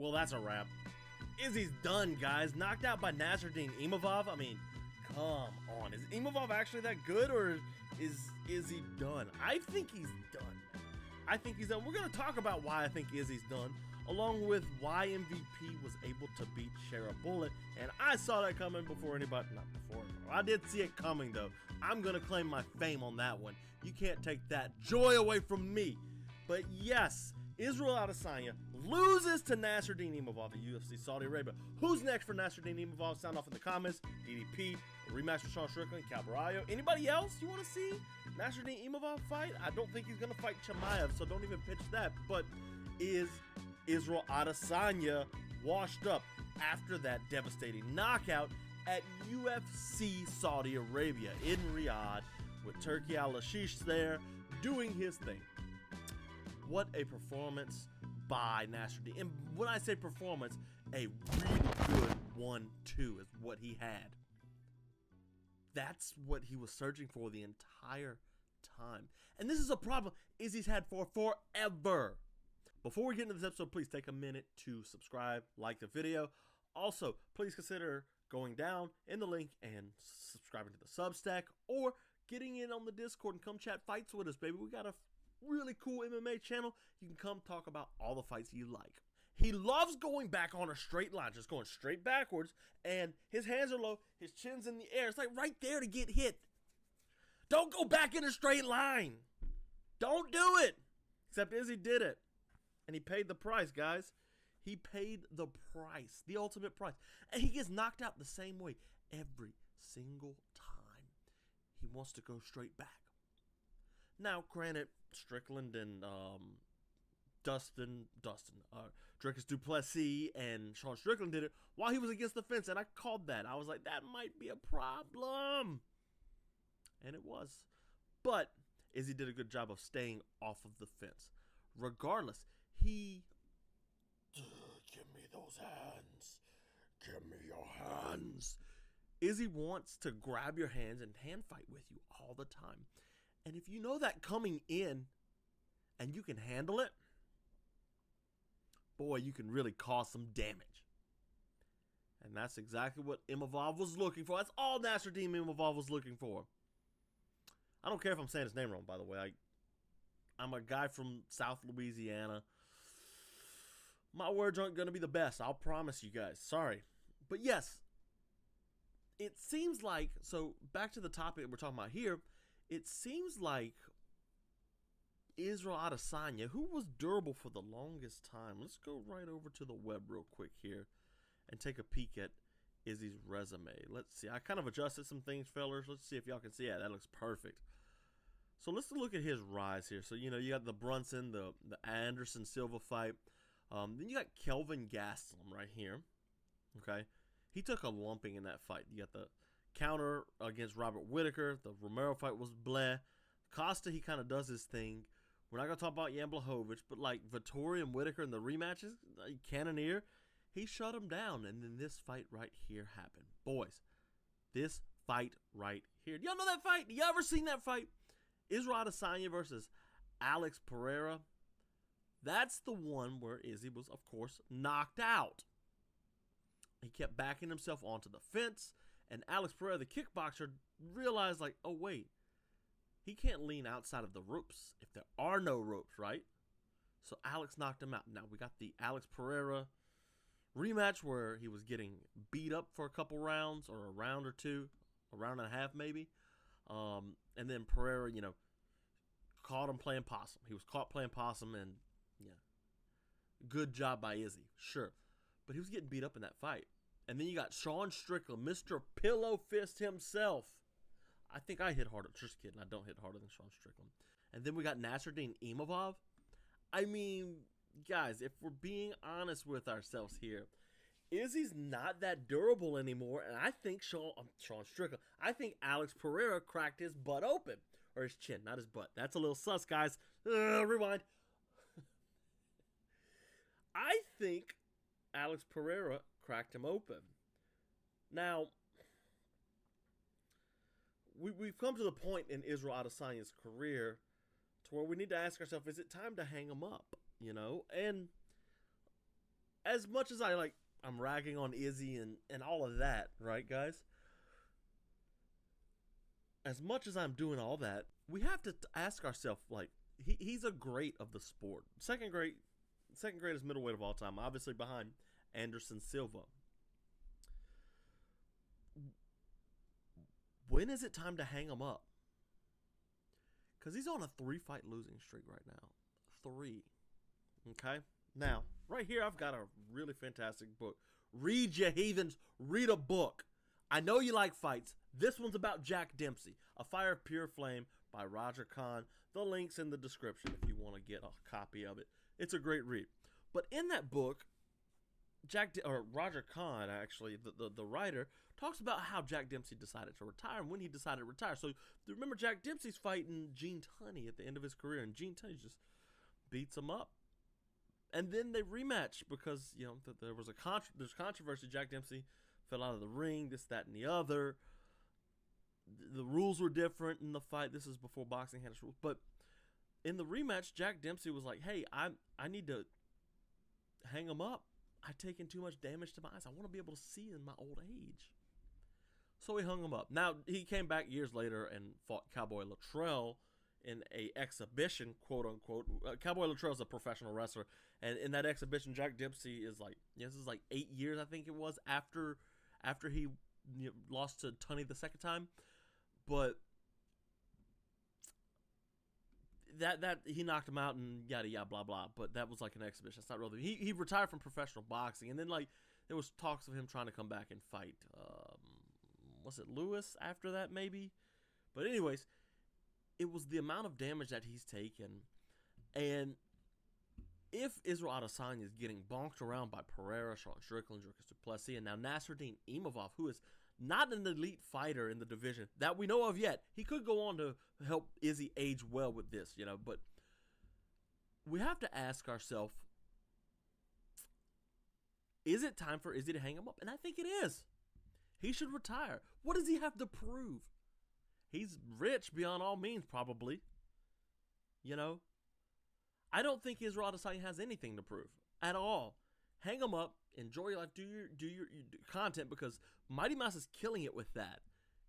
Well, that's a wrap. Izzy's done, guys. Knocked out by Nassourdine Imavov. I mean, come on. Is Imavov actually that good, or is Izzy done? I think he's done. I think he's done. We're going to talk about why I think Izzy's done, along with why MVP was able to beat Shara Bullet. And I saw that coming before anybody. Not before. I did see it coming, though. I'm going to claim my fame on that one. You can't take that joy away from me. But yes, Israel Adesanya loses to Nassourdine Imavov at UFC Saudi Arabia. Who's next for Nassourdine Imavov? Sound off in the comments. DDP, a rematch with Sean Strickland, Cabarrallo. Anybody else you want to see Nassourdine Imavov fight? I don't think he's going to fight Chimaev, so don't even pitch that. But is Israel Adesanya washed up after that devastating knockout at UFC Saudi Arabia in Riyadh with Turki Al-Ashish there doing his thing? What a performance by Nassourdine. And when I say performance, a really good 1-2 is what he had. That's what he was searching for the entire time. And this is a problem Izzy's had for forever. Before we get into this episode, please take a minute to subscribe, like the video. Also, please consider going down in the link and subscribing to the Substack or getting in on the Discord and come chat fights with us, baby. We got a really cool MMA channel. You can come talk about all the fights you like. He loves going back on a straight line, just going straight backwards, and his hands are low, his chin's in the air. It's like right there to get hit. Don't go back in a straight line. Don't do it. Except Izzy did it. And he paid the price, guys. He paid the price, the ultimate price. And he gets knocked out the same way every single time. He wants to go straight back. Now, granted, Strickland and Venom, Du Plessis and Sean Strickland did it while he was against the fence, and I called that. I was like, that might be a problem. And it was. But Izzy did a good job of staying off of the fence. Regardless, he... Give me those hands. Give me your hands. Izzy wants to grab your hands and hand fight with you all the time. And if you know that coming in and you can handle it, boy, you can really cause some damage. And that's exactly what Imavov was looking for. That's all Nassourdine Imavov was looking for. I don't care if I'm saying his name wrong, by the way. I'm a guy from South Louisiana. My words aren't going to be the best. I'll promise you guys. Sorry. But yes, it seems like, so back to the topic we're talking about here, it seems like Israel Adesanya, who was durable for the longest time. Let's go right over to the web real quick here and take a peek at Izzy's resume. Let's see. I kind of adjusted some things, fellas. Let's see if y'all can see. Yeah, that looks perfect. So let's look at his rise here. So, you know, you got the Brunson, the Anderson Silva fight. Then you got Kelvin Gastelum right here. Okay. He took a lumping in that fight. You got the counter against Robert Whittaker. The Romero fight was bleh. Costa, he kind of does his thing. We're not going to talk about Jan Blachowicz, but like Vettori and Whittaker in the rematches, like Cannonier, he shut him down. And then this fight right here happened. Boys, this fight right here. Y'all know that fight? Y'all ever seen that fight? Israel Adesanya versus Alex Pereira. That's the one where Izzy was, of course, knocked out. He kept backing himself onto the fence. And Alex Pereira, the kickboxer, realized, like, oh, wait. He can't lean outside of the ropes if there are no ropes, right? So Alex knocked him out. Now, we got the Alex Pereira rematch where he was getting beat up for a couple rounds, or a round or two, a round and a half maybe. And then Pereira, you know, caught him playing possum. He was caught playing possum, and, yeah, good job by Izzy, sure. But he was getting beat up in that fight. And then you got Sean Strickland, Mr. Pillow Fist himself. I think I hit harder. Just kidding. I don't hit harder than Sean Strickland. And then we got Nassourdine Imavov. I mean, guys, if we're being honest with ourselves here, Izzy's not that durable anymore. And I think Sean Strickland, I think Alex Pereira cracked his butt open. Or his chin, not his butt. That's a little sus, guys. Rewind. I think Alex Pereira cracked him open. Now, we've come to the point in Israel Adesanya's career to where we need to ask ourselves, is it time to hang him up? You know? And as much as I'm ragging on Izzy and all of that, right, guys? As much as I'm doing all that, we have to ask ourselves, like, he's a great of the sport. Second greatest middleweight of all time, obviously behind Anderson Silva. When is it time to hang him up? Because he's on a 3-fight losing streak right now. 3. Okay? Now, right here, I've got a really fantastic book. Read, you heathens. Read a book. I know you like fights. This one's about Jack Dempsey. A Fire of Pure Flame by Roger Kahn. The link's in the description if you want to get a copy of it. It's a great read. But in that book, Roger Kahn, actually, the writer, talks about how Jack Dempsey decided to retire and when he decided to retire. So remember, Jack Dempsey's fighting Gene Tunney at the end of his career, and Gene Tunney just beats him up. And then they rematch because, you know, there was there's controversy. Jack Dempsey fell out of the ring, this, that, and the other. The rules were different in the fight. This is before boxing had its rules. But in the rematch, Jack Dempsey was like, hey, I need to hang him up. I've taken too much damage to my eyes. I want to be able to see in my old age. So he hung him up. Now, he came back years later and fought Cowboy Luttrell in a exhibition, quote unquote. Cowboy Luttrell's a professional wrestler. And in that exhibition, Jack Dempsey is like, this is like 8 years, I think it was, after he lost to Tunney the second time. But that he knocked him out and yada yada blah blah. But that was like an exhibition. That's not really. He retired from professional boxing, and then like there was talks of him trying to come back and fight. Was it Lewis after that maybe? But anyways, it was the amount of damage that he's taken, and if Israel Adesanya is getting bonked around by Pereira, Sean Strickland, Venom, Du Plessis, and now Nassourdine Imavov, who is not an elite fighter in the division that we know of yet. He could go on to help Izzy age well with this, you know, but we have to ask ourselves, is it time for Izzy to hang him up? And I think it is. He should retire. What does he have to prove? He's rich beyond all means, probably. You know? I don't think Israel Adesanya has anything to prove at all. Hang him up. Enjoy your life. Do your content, because Mighty Mouse is killing it with that.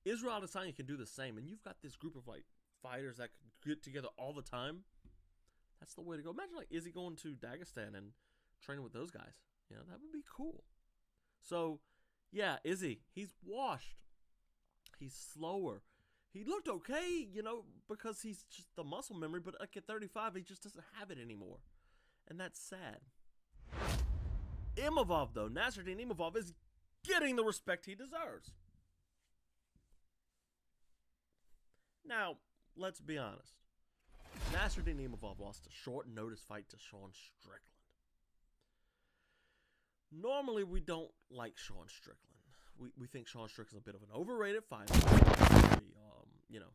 Israel Adesanya can do the same, and you've got this group of like fighters that could get together all the time. That's the way to go. Imagine like Izzy going to Dagestan and training with those guys. You know, that would be cool. So, yeah, Izzy, he's washed. He's slower. He looked okay, you know, because he's just the muscle memory, but like at 35, he just doesn't have it anymore. And that's sad. Imavov, though, Nassourdine Imavov is getting the respect he deserves. Now, let's be honest. Nassourdine Imavov lost a short notice fight to Sean Strickland. Normally, we don't like Sean Strickland. We think Sean Strickland's a bit of an overrated fighter. You know,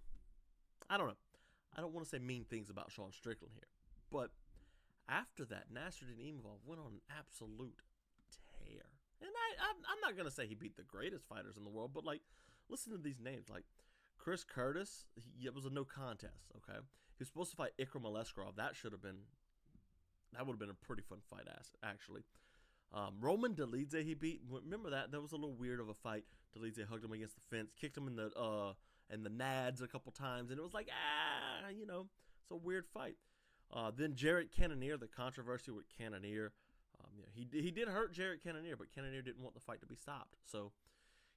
I don't know. I don't want to say mean things about Sean Strickland here. But after that, Nassourdine Imavov went on an absolute tear. And I'm not going to say he beat the greatest fighters in the world, but, like, listen to these names. Like, Chris Curtis, it was a no contest, okay? He was supposed to fight Ikram Aleskarov. That would have been a pretty fun fight, actually. Roman Dolidze he beat. Remember that? That was a little weird of a fight. Dolidze hugged him against the fence, kicked him in the nads a couple times, and it was like, you know, it's a weird fight. Then Jarrett Cannonier, the controversy with Cannonier. You know, he did hurt Jarrett Cannonier, but Cannonier didn't want the fight to be stopped. So,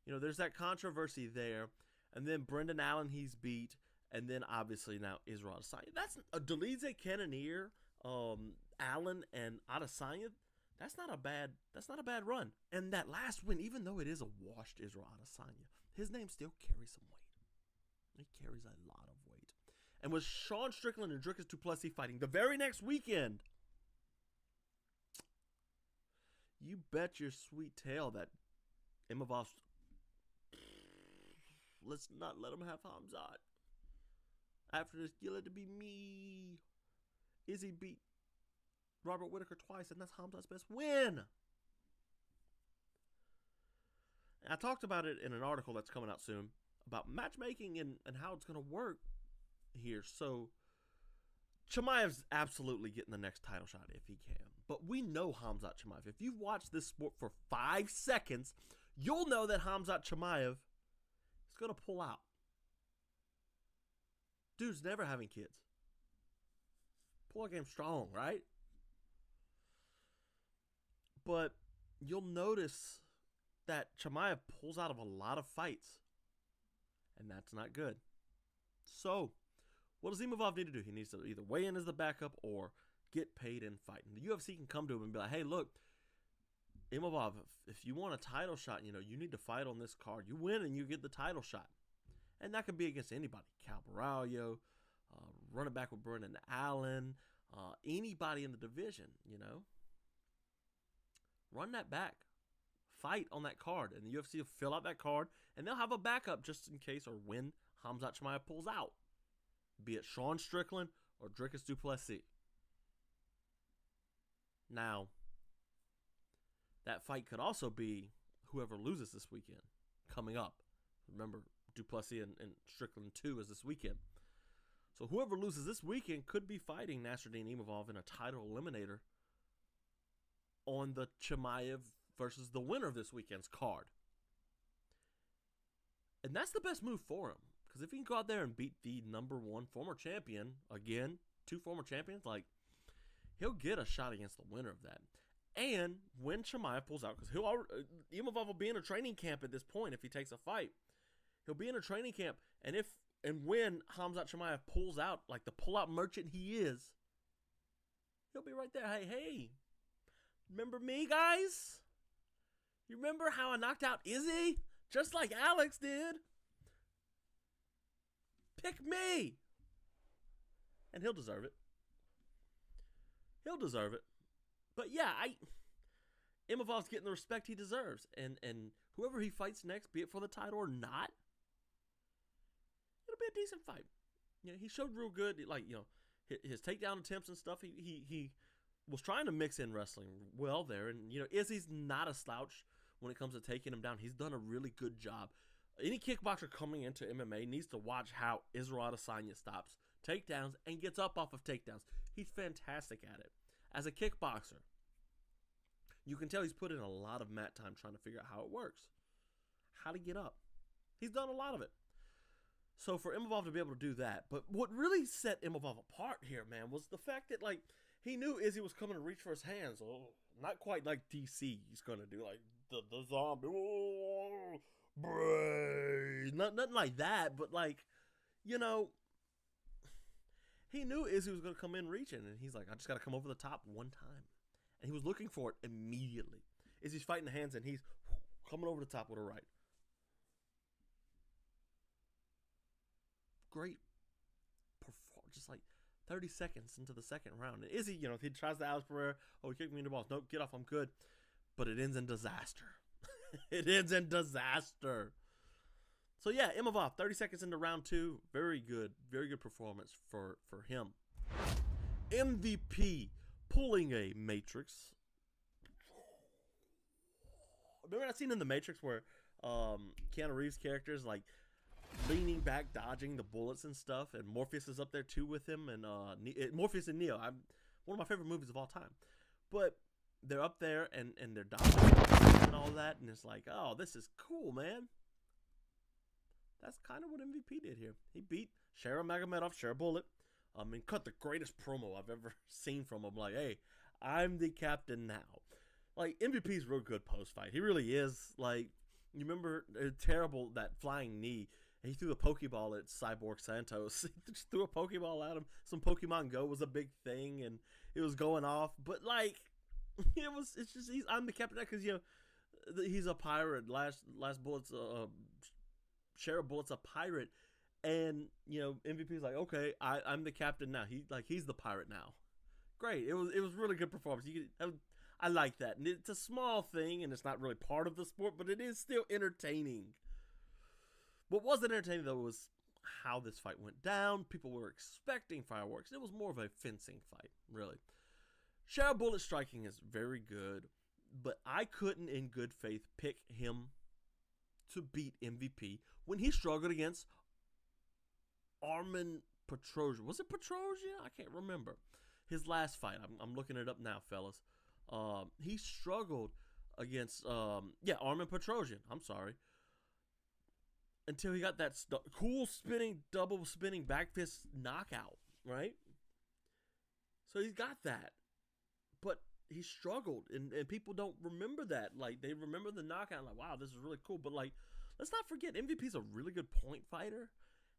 you know, there's that controversy there. And then Brendan Allen he's beat, and then obviously now Israel Adesanya. That's a Dolidze, Cannonier, Allen, and Adesanya. That's not a bad run. And that last win, even though it is a washed Israel Adesanya, his name still carries some weight. He carries a lot of weight. And with Sean Strickland and Venom, Du Plessis fighting the very next weekend, you bet your sweet tail that Imavov's... Let's not let him have Khamzat. After this, you let it be me. Izzy beat Robert Whittaker twice, and that's Khamzat's best win. And I talked about it in an article that's coming out soon about matchmaking and how it's going to work here. So, Chimaev's absolutely getting the next title shot if he can. But we know Khamzat Chimaev. If you've watched this sport for 5 seconds, you'll know that Khamzat Chimaev is going to pull out. Dude's never having kids. Pull-out game strong, right? But you'll notice that Chimaev pulls out of a lot of fights. And that's not good. So, what does Imavov need to do? He needs to either weigh in as the backup or get paid and fight. And the UFC can come to him and be like, hey, look, Imavov, if you want a title shot, you need to fight on this card. You win and you get the title shot. And that could be against anybody. Cal Baralho, running back with Brendan Allen, anybody in the division, Run that back. Fight on that card. And the UFC will fill out that card, and they'll have a backup just in case or when Khamzat Chimaev pulls out. Be it Sean Strickland or Dricus-Du Plessis. Now, that fight could also be whoever loses this weekend coming up. Remember, Du Plessis and Strickland 2 is this weekend. So whoever loses this weekend could be fighting Nassourdine Imavov in a title eliminator on the Chimaev versus the winner of this weekend's card. And that's the best move for him. Because if he can go out there and beat the #1 former champion, again, 2 former champions, he'll get a shot against the winner of that. And when Chimaev pulls out, because Imavov will be in a training camp at this point if he takes a fight. He'll be in a training camp, and when Khamzat Chimaev pulls out, like the pull-out merchant he is, he'll be right there. Hey, remember me, guys? You remember how I knocked out Izzy? Just like Alex did. Pick me. And he'll deserve it. But yeah, Imavov's getting the respect he deserves. And whoever he fights next, be it for the title or not, it'll be a decent fight. He showed real good, his takedown attempts and stuff. He was trying to mix in wrestling well there. And, Izzy's not a slouch when it comes to taking him down. He's done a really good job. Any kickboxer coming into MMA needs to watch how Israel Adesanya stops takedowns and gets up off of takedowns. He's fantastic at it. As a kickboxer, you can tell he's put in a lot of mat time trying to figure out how it works. How to get up. He's done a lot of it. So for Imavov to be able to do that. But what really set Imavov apart here, man, was the fact that, he knew Izzy was coming to reach for his hands. Oh, not quite like DC he's going to do, the zombie. Oh, brain. Nothing like that, but, he knew Izzy was going to come in reaching, and he's like, I just got to come over the top one time. And he was looking for it immediately. Izzy's fighting the hands, and he's coming over the top with a right. Great performance. Just 30 seconds into the second round. And Izzy, he tries the Alex Pereira. Oh, he kicked me in the balls. Nope, get off, I'm good. But it ends in disaster. It ends in disaster. So yeah, Imavov, 30 seconds into round 2. Very good performance for him. MVP pulling a Matrix. Remember that scene in The Matrix where Keanu Reeves' character is leaning back, dodging the bullets and stuff, and Morpheus is up there too with him, and Morpheus and Neo, one of my favorite movies of all time. But they're up there and they're dodging and all that, and it's like, oh, this is cool, man. That's kind of what MVP did here. He beat Shara Magomedov, Shara Bullet, and cut the greatest promo I've ever seen from him. Hey, I'm the captain now. MVP's real good post-fight. He really is. You remember terrible, that flying knee. He threw a Pokeball at Cyborg Santos. He just threw a Pokeball at him. Some Pokemon Go was a big thing, and it was going off. But, I'm the captain because, he's a pirate. Last Bullet's Shara Bullet's a pirate, and MVP's like, okay, I'm the captain now. He's the pirate now. Great. It was really good performance. I like that, and it's a small thing, and it's not really part of the sport, but it is still entertaining. What wasn't entertaining though was how this fight went down. People were expecting fireworks. It was more of a fencing fight, really. Shara Bullet's striking is very good, but I couldn't, in good faith, pick him to beat MVP when he struggled against Armen Petrosian. Was it Petrosian? I can't remember. His last fight. I'm looking it up now, fellas. He struggled against Armin Petrosian. I'm sorry. Until he got that cool double spinning back fist knockout, right? So he's got that. But he struggled, and people don't remember that. Like, they remember the knockout, like, wow, this is really cool. But, like, let's not forget, MVP's a really good point fighter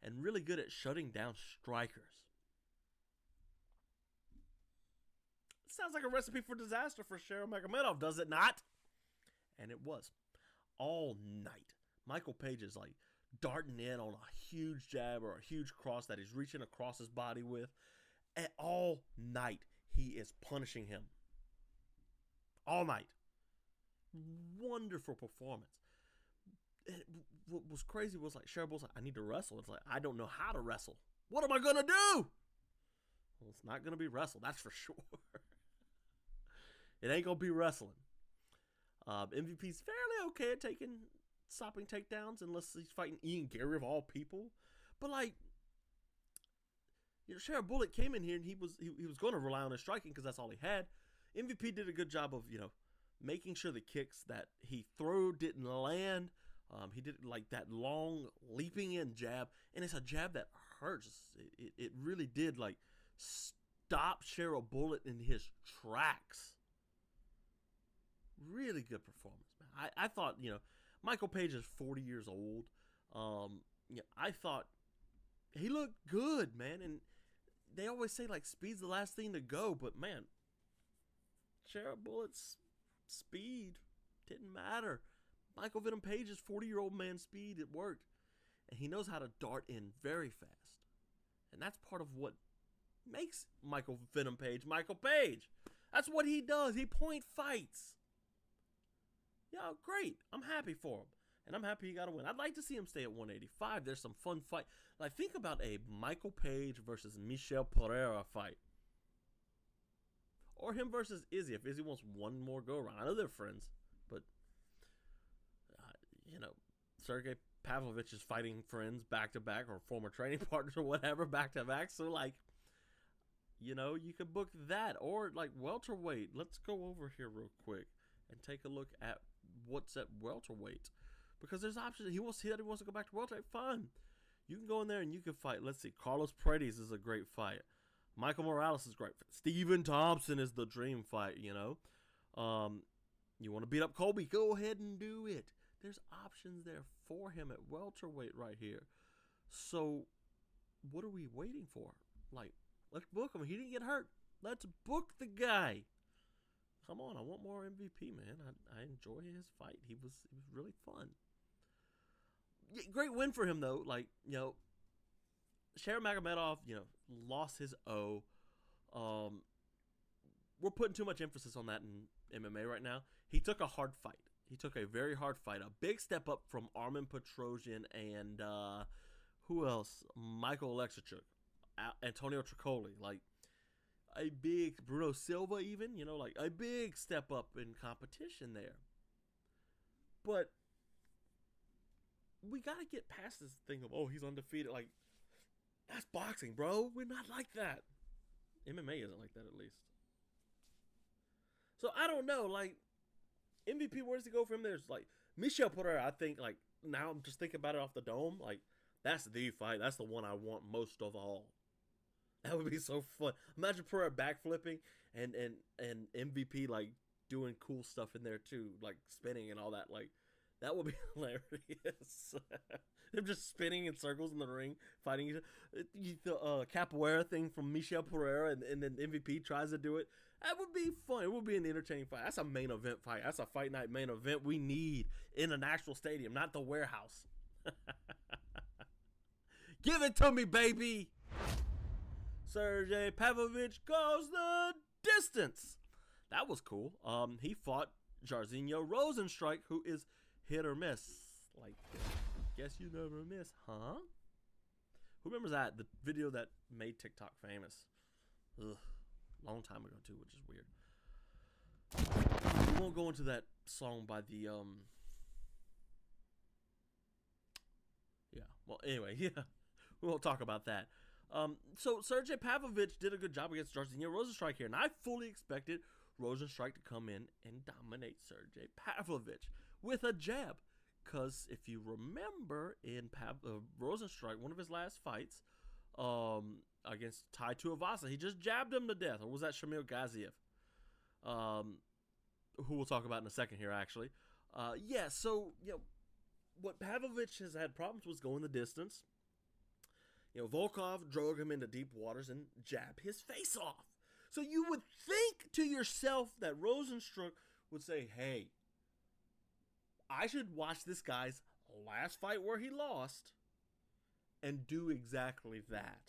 and really good at shutting down strikers. Sounds like a recipe for disaster for Shara Magomedov, does it not? And it was. All night. Michael Page is like darting in on a huge jab or a huge cross that he's reaching across his body with. And all night, he is punishing him. All night. Wonderful performance. What was crazy was like, Shara was like, I need to wrestle. It's like, I don't know how to wrestle. What am I going to do? Well, it's not going to be wrestle, that's for sure. It ain't going to be wrestling. MVP's fairly okay at stopping takedowns unless he's fighting Ian Gary of all people. But like, Shara Bullet came in here and he was going to rely on his striking because that's all he had. MVP did a good job of, making sure the kicks that he threw didn't land. He did like that long leaping in jab, and it's a jab that hurts. It really did like stop Shara Bullet in his tracks. Really good performance, man. I thought, Michael Page is 40 years old. I thought he looked good, man. And they always say, like, speed's the last thing to go. But, man, Shara Bullet's speed didn't matter. Michael Venom Page's 40-year-old man speed, it worked. And he knows how to dart in very fast. And that's part of what makes Michael Venom Page Michael Page. That's what he does. He point fights. Yeah, great. I'm happy for him. And I'm happy he got a win. I'd like to see him stay at 185. There's some fun fight. Like, think about a Michael Page versus Michel Pereira fight. Or him versus Izzy, if Izzy wants one more go-around. I know they're friends, but, Sergei Pavlovich is fighting friends back-to-back, or former training partners or whatever back-to-back. So, like, you could book that. Or, like, welterweight. Let's go over here real quick and take a look at what's at welterweight, because there's options. He wants to go back to welterweight. Fine, you can go in there and you can fight. Let's see, Carlos Paredes is a great fight. Michael Morales is great. Stephen Thompson is the dream fight. You want to beat up Colby? Go ahead and do it. There's options there for him at welterweight right here. So what are we waiting for? Like, let's book him. He didn't get hurt. Let's book the guy. Come on, I want more MVP, man. I enjoy his fight. He was really fun. Yeah, great win for him, though. Like, Shara Magomedov, lost his O. We're putting too much emphasis on that in MMA right now. He took a hard fight. He took a very hard fight. A big step up from Armin Petrosian and who else? Michael Oleksichuk, Antonio Tricoli. Like, a big Bruno Silva even, like a big step up in competition there. But we got to get past this thing of, oh, he's undefeated. Like, that's boxing, bro. We're not like that. MMA isn't like that, at least. So, I don't know. Like, MVP, where does he go from there? It's like, Michel Pereira, I think, like, now I'm just thinking about it off the dome. Like, that's the fight. That's the one I want most of all. That would be so fun. Imagine Pereira backflipping and MVP like doing cool stuff in there too, like spinning and all that. Like, that would be hilarious. Them just spinning in circles in the ring, fighting each other. The capoeira thing from Michel Pereira, and then MVP tries to do it. That would be fun. It would be an entertaining fight. That's a main event fight. That's a fight night main event we need in an actual stadium, not the warehouse. Give it to me, baby. Sergei Pavlovich goes the distance. That was cool. He fought Jairzinho Rozenstruik, who is hit or miss. Like, guess you never miss, huh? Who remembers that? The video that made TikTok famous. Ugh. Long time ago, too, which is weird. We won't go into that song by the, yeah. Well, anyway, yeah. We won't talk about that. So Sergei Pavlovich did a good job against Jairzinho Rozenstruik here, and I fully expected Rosenstrike to come in and dominate Sergei Pavlovich with a jab. Because if you remember in Rosenstrike, one of his last fights against Tai Tuivasa, he just jabbed him to death. Or was that Shamil Gaziev? Who we'll talk about in a second here, actually. So, what Pavlovich has had problems was going the distance. Volkov drove him into deep waters and jabbed his face off. So you would think to yourself that Rosenstruck would say, hey, I should watch this guy's last fight where he lost and do exactly that.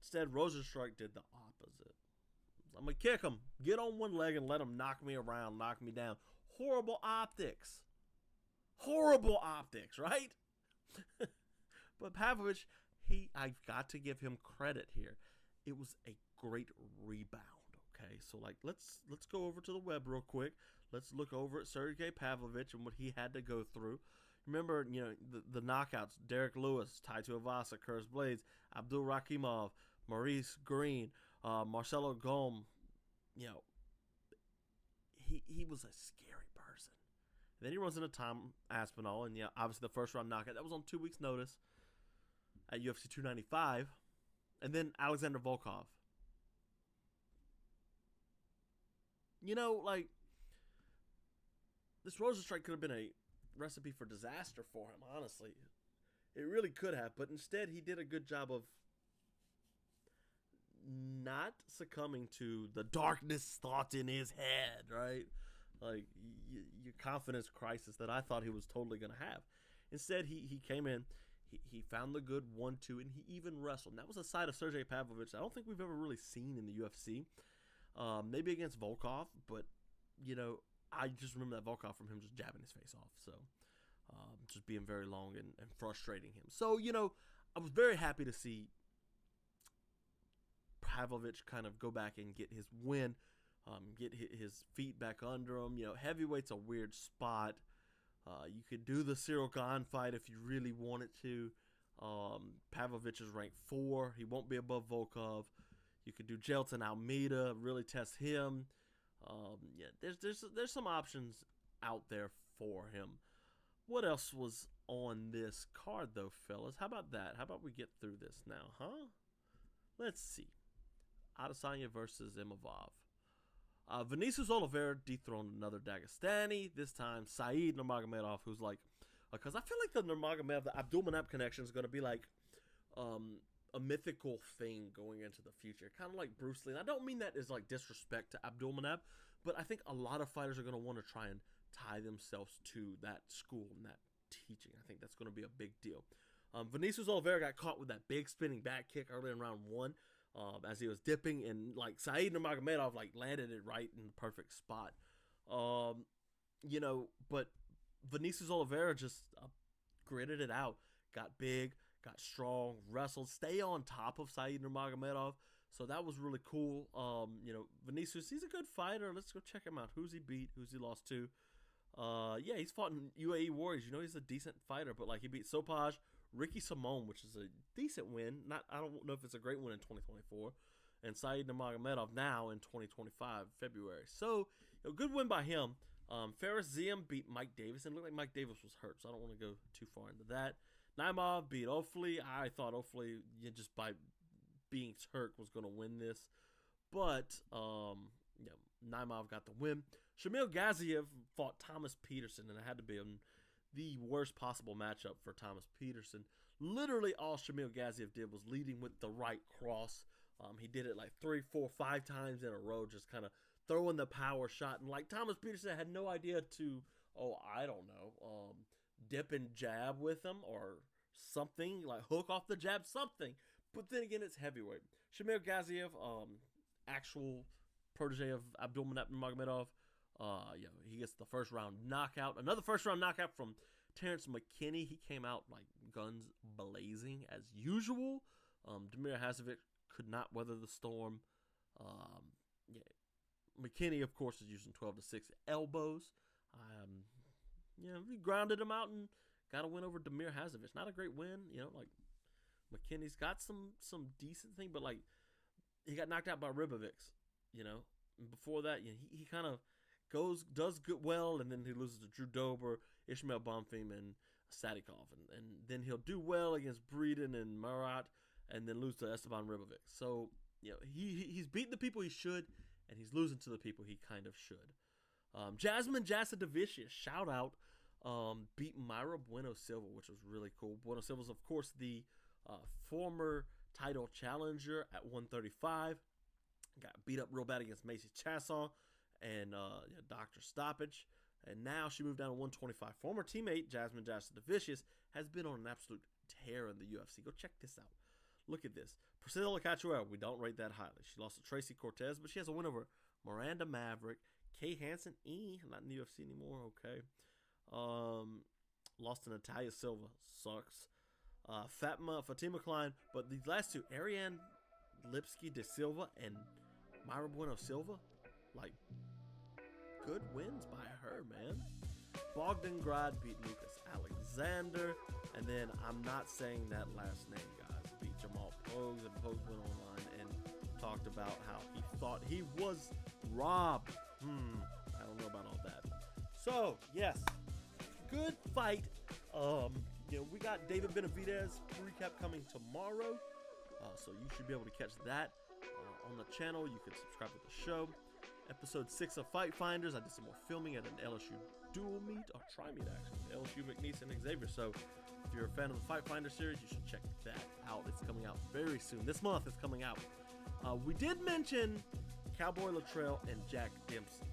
Instead, Rosenstruck did the opposite. I'm going to kick him, get on one leg and let him knock me around, knock me down. Horrible optics. Horrible optics, right? But Pavlovich, I've got to give him credit here. It was a great rebound. Okay, so let's go over to the web real quick. Let's look over at Sergei Pavlovich and what he had to go through. Remember, the knockouts: Derek Lewis, Tai Tuivasa, Curtis Blades, Abdul Rakimov, Maurice Green, Marcelo Gom. He was a scary person. And then he runs into Tom Aspinall, and obviously the first round knockout that was on 2 weeks' notice at UFC 295, and then Alexander Volkov. This Rosenstrike could have been a recipe for disaster for him, honestly. It really could have, but instead he did a good job of not succumbing to the darkness thoughts in his head, right? Your confidence crisis that I thought he was totally going to have. Instead, he came in, he found the good 1-2, and he even wrestled. And that was a side of Sergei Pavlovich I don't think we've ever really seen in the UFC. Maybe against Volkov, but, I just remember that Volkov from him just jabbing his face off. So, just being very long and frustrating him. So, I was very happy to see Pavlovich kind of go back and get his win, get his feet back under him. Heavyweight's a weird spot. You could do the Cyril Gane fight if you really wanted to. Pavlovich is ranked 4. He won't be above Volkov. You could do Jelton Almeida, really test him. There's some options out there for him. What else was on this card, though, fellas? How about that? How about we get through this now, huh? Let's see. Adesanya versus Imavov. Vinicius Oliveira dethroned another Dagestani. This time, Said Nurmagomedov, who's because I feel like the Nurmagomedov, the Abdulmanap connection is going to be a mythical thing going into the future, kind of like Bruce Lee. And I don't mean that as disrespect to Abdulmanap, but I think a lot of fighters are going to want to try and tie themselves to that school and that teaching. I think that's going to be a big deal. Vinicius Oliveira got caught with that big spinning back kick early in round 1 as he was dipping, and Said Nurmagomedov landed it right in the perfect spot. But Vinicius Oliveira just gritted it out, got big, got strong, wrestled, stay on top of Said Nurmagomedov. So that was really cool. Vinicius, he's a good fighter. Let's go check him out. Who's he beat? Who's he lost to? He's fought in UAE Warriors. He's a decent fighter, but he beat Sopaj, Ricky Simone, which is a decent win. I don't know if it's a great win in 2024. And Said Nurmagomedov now in 2025, February. So, good win by him. Faris Ziam beat Mike Davis, and it looked like Mike Davis was hurt, so I don't want to go too far into that. Naimov beat Ofli. I thought Ofli, just by being hurt, was going to win this. But, Naimov got the win. Shamil Gaziev fought Thomas Peterson, and it had to be the worst possible matchup for Thomas Peterson. Literally all Shamil Gaziev did was leading with the right cross. He did it 3, 4, 5 times in a row, just kind of throwing the power shot. And Thomas Peterson had no idea to, dip and jab with him or something, hook off the jab, something. But then again, it's heavyweight. Shamil Gaziev, actual protege of Abdulmanap Nurmagomedov, he gets the first round knockout. Another first round knockout from Terrence McKinney. He came out guns blazing as usual. Damir Hazovic could not weather the storm. McKinney, of course, is using 12-6 elbows. He grounded him out and got a win over Damir Hazovic. Not a great win, McKinney's got some decent thing, but he got knocked out by Ribovics, before that, he kind of does good well, and then he loses to Drew Dober, Ishmael Bonfim, and Sadikov, and then he'll do well against Breeden and Murat, and then lose to Esteban Ribovic. So he's beating the people he should, and he's losing to the people he kind of should. Jasmine Jasadavicius, shout out, beat Mayra Bueno Silva, which was really cool. Bueno Silva's, of course, the former title challenger at 135. Got beat up real bad against Macy Chasson and Dr. Stoppage. And now she moved down to 125. Former teammate Jasmine Jasadavicius has been on an absolute tear in the UFC. Go check this out. Look at this. Priscilla Cachoeira, we don't rate that highly. She lost to Tracy Cortez, but she has a win over Miranda Maverick. Kay Hansen, not in the UFC anymore, okay. Lost to Natalia Silva, sucks. Fatima Klein, but these last two, Ariane Lipsky de Silva and Mayra Bueno Silva, like, good wins by her, man. Bogdangrad beat Lucas Alexander, and then I'm not saying that last name, guys. Beat Jamal Pogues, and Pogues went online and talked about how he thought he was robbed. I don't know about all that. So, yes, good fight. We got David Benavidez recap coming tomorrow, so you should be able to catch that on the channel. You can subscribe to the show. Episode 6 of Fight Finders. I did some more filming at an LSU dual meet, or tri-meet actually, LSU McNeese and Xavier. So if you're a fan of the Fight Finder series, you should check that out. It's coming out very soon. This month it's coming out. We did mention Cowboy Latrell and Jack Dempsey.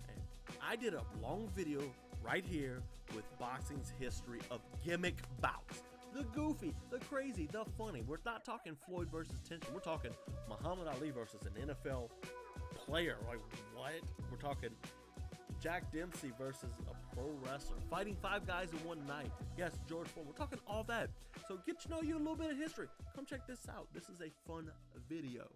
And I did a long video right here with boxing's history of gimmick bouts. The goofy, the crazy, the funny. We're not talking Floyd versus Tension. We're talking Muhammad Ali versus an NFL player. Like, what? We're talking Jack Dempsey versus a pro wrestler. Fighting 5 guys in one night. Yes, George Foreman. We're talking all that. So get to know you a little bit of history. Come check this out. This is a fun video.